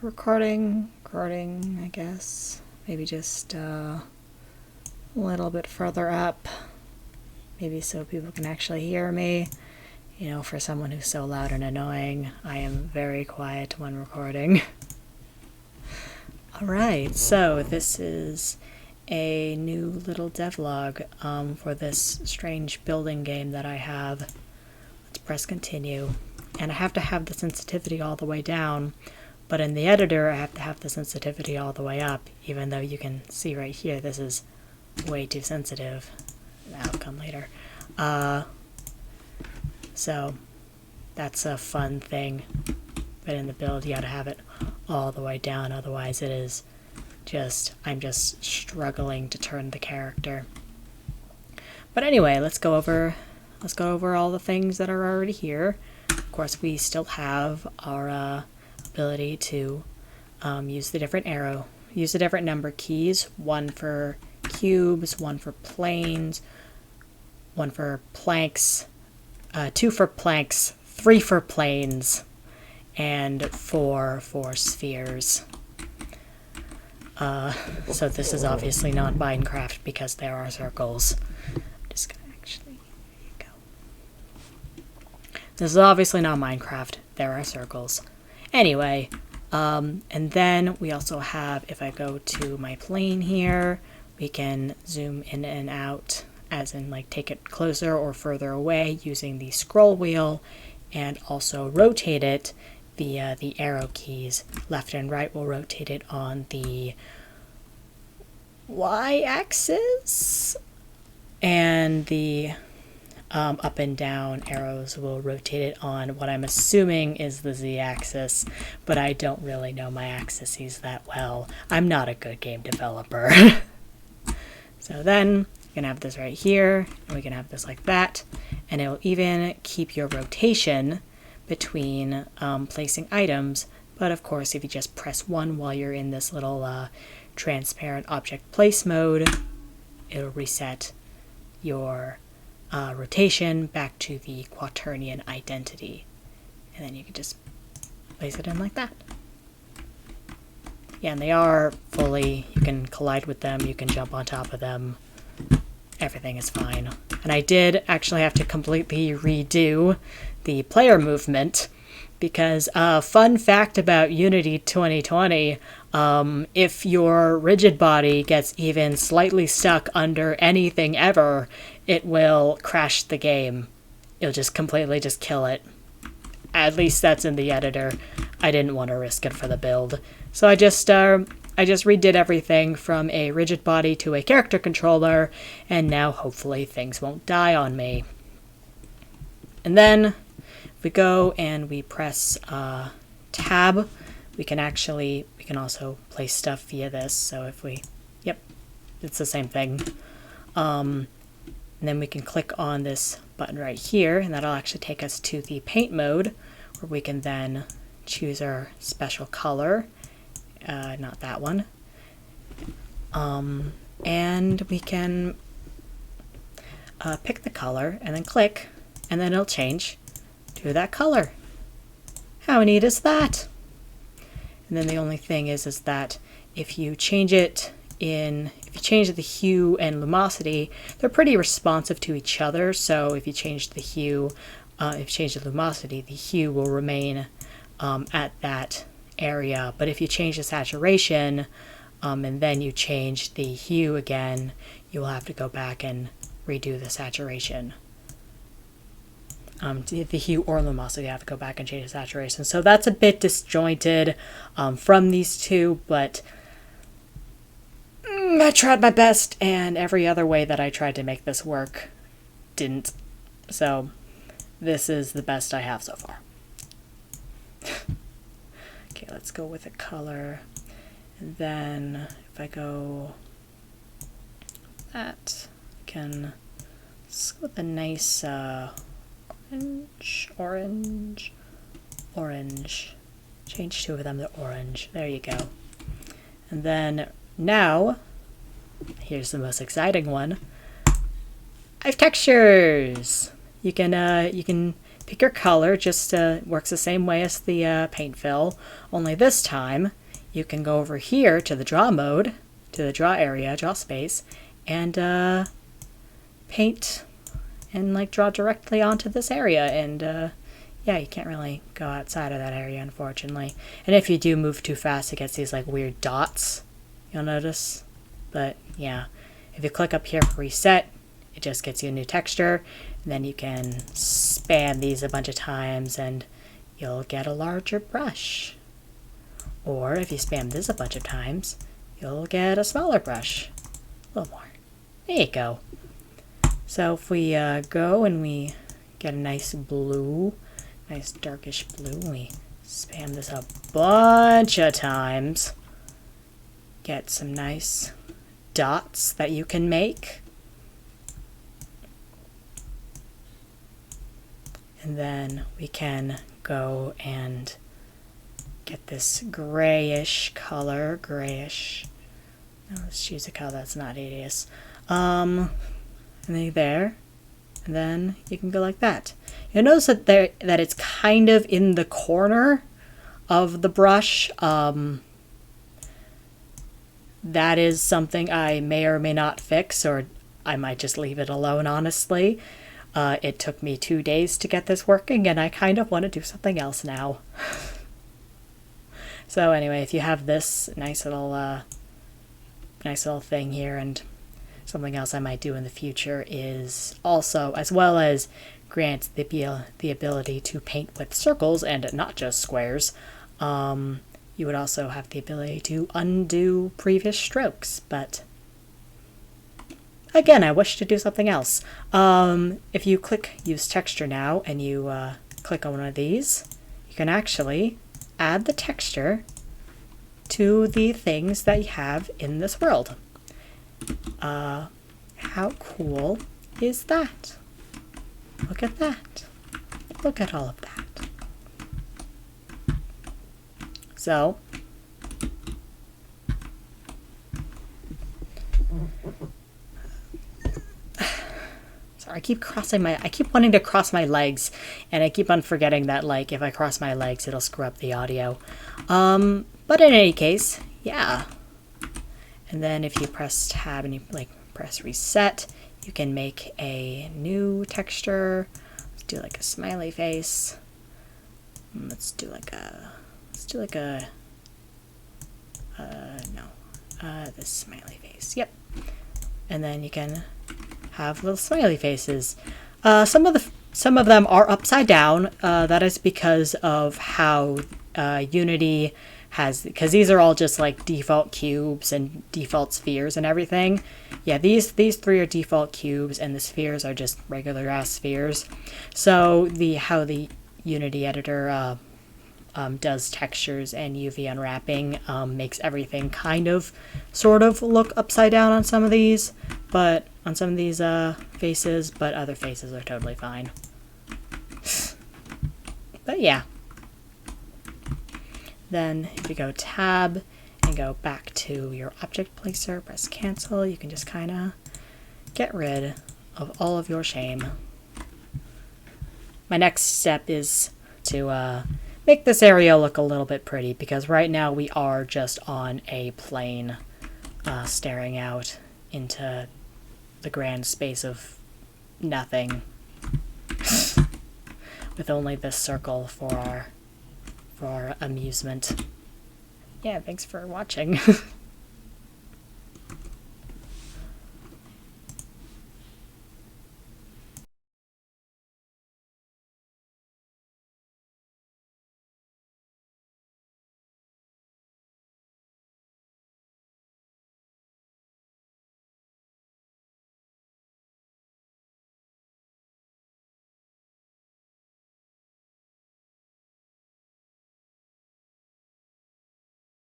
recording, I guess. Maybe just a little bit further up. Maybe so people can actually hear me. You know, for someone who's so loud and annoying, I am very quiet when recording. Alright, so this is a new little devlog for this strange building game that I have. Let's press continue. And I have to have the sensitivity all the way down, but in the editor I have to have the sensitivity all the way up, even though you can see right here this is way too sensitive. That'll come later. So that's a fun thing, but in the build you gotta have it all the way down, otherwise it is just, I'm just struggling to turn the character. But anyway, let's go over all the things that are already here. Of course, we still have our ability to use the different number keys. One for cubes, one for planes, one for planks, 2 for planks, 3 for planes, and 4 for spheres. So this is obviously not Minecraft because there are circles. I'm just gonna actually, there you go. This is obviously not Minecraft. There are circles. Anyway, and then we also have, if I go to my plane here, we can zoom in and out, as in like take it closer or further away using the scroll wheel, and also rotate it via the arrow keys. Left and right will rotate it on the y-axis, and the up and down arrows will rotate it on what I'm assuming is the z-axis, but I don't really know my axes that well. I'm not a good game developer. So then you can have this right here, and we can have this like that, and it will even keep your rotation between placing items. But of course, if you just press 1 while you're in this little transparent object place mode, it'll reset your rotation back to the quaternion identity. And then you can just place it in like that. Yeah, and they are fully, you can collide with them, you can jump on top of them, everything is fine. And I did actually have to completely redo the player movement, because fun fact about Unity 2020, if your rigid body gets even slightly stuck under anything ever, it will crash the game. It'll just completely just kill it. At least that's in the editor. I didn't want to risk it for the build. So I just redid everything from a rigid body to a character controller, and now hopefully things won't die on me. And then if we go and we press tab, we can also place stuff via this. So if we, yep, it's the same thing. And then we can click on this button right here, and that'll actually take us to the paint mode, where we can then choose our special color. Not that one. And we can pick the color and then click, and then it'll change to that color. How neat is that? And then the only thing is that if you change it if you change the hue and lumosity, they're pretty responsive to each other. So if you change the hue, if you change the lumosity, the hue will remain at that area. But if you change the saturation, and then you change the hue again, you will have to go back and redo the saturation. The hue or lumosity, you have to go back and change the saturation. So that's a bit disjointed from these two, but I tried my best, and every other way that I tried to make this work didn't. So this is the best I have so far. Okay, let's go with a color. And then if I go that, I can let's go with a nice orange. Change 2 of them to orange. There you go. And then now, here's the most exciting one. I have textures. You can pick your color, just works the same way as the paint fill, only this time you can go over here to the draw mode, to the draw area, draw space, and paint and like draw directly onto this area. And yeah, you can't really go outside of that area, unfortunately. And if you do move too fast, it gets these like weird dots, you'll notice. But yeah, if you click up here for reset, it just gets you a new texture, and then you can spam these a bunch of times and you'll get a larger brush. Or if you spam this a bunch of times, you'll get a smaller brush. A little more. There you go. So if we go and we get a nice blue, nice darkish blue, we spam this a bunch of times, get some nice dots that you can make. And then we can go and get this grayish color, grayish. No, let's choose a color that's not hideous. And then there, and then you can go like that. You'll notice that that it's kind of in the corner of the brush. That is something I may or may not fix, or I might just leave it alone, honestly. It took me 2 days to get this working, and I kind of want to do something else now. So anyway, if you have this nice little thing here, and something else I might do in the future is also, as well as grant the ability to paint with circles and not just squares, you would also have the ability to undo previous strokes, but again, I wish to do something else. If you click Use Texture now, and you click on one of these, you can actually add the texture to the things that you have in this world. How cool is that? Look at that. Look at all of that. So, sorry, I keep wanting to cross my legs, and I keep on forgetting that, like, if I cross my legs, it'll screw up the audio. But in any case, yeah. And then if you press tab and you like press reset, you can make a new texture. Let's do like a smiley face. This smiley face. Yep. And then you can have little smiley faces. Some of them are upside down. That is because of how Unity has, because these are all just like default cubes and default spheres and everything. Yeah, these three are default cubes, and the spheres are just regular ass spheres. So how the Unity editor does textures and UV unwrapping makes everything kind of sort of look upside down on some of these, but on some of these faces, but other faces are totally fine. But yeah. Then if you go tab and go back to your object placer, press cancel, you can just kind of get rid of all of your shame. My next step is to make this area look a little bit pretty, because right now we are just on a plane staring out into the grand space of nothing with only this circle for our amusement. Yeah, thanks for watching.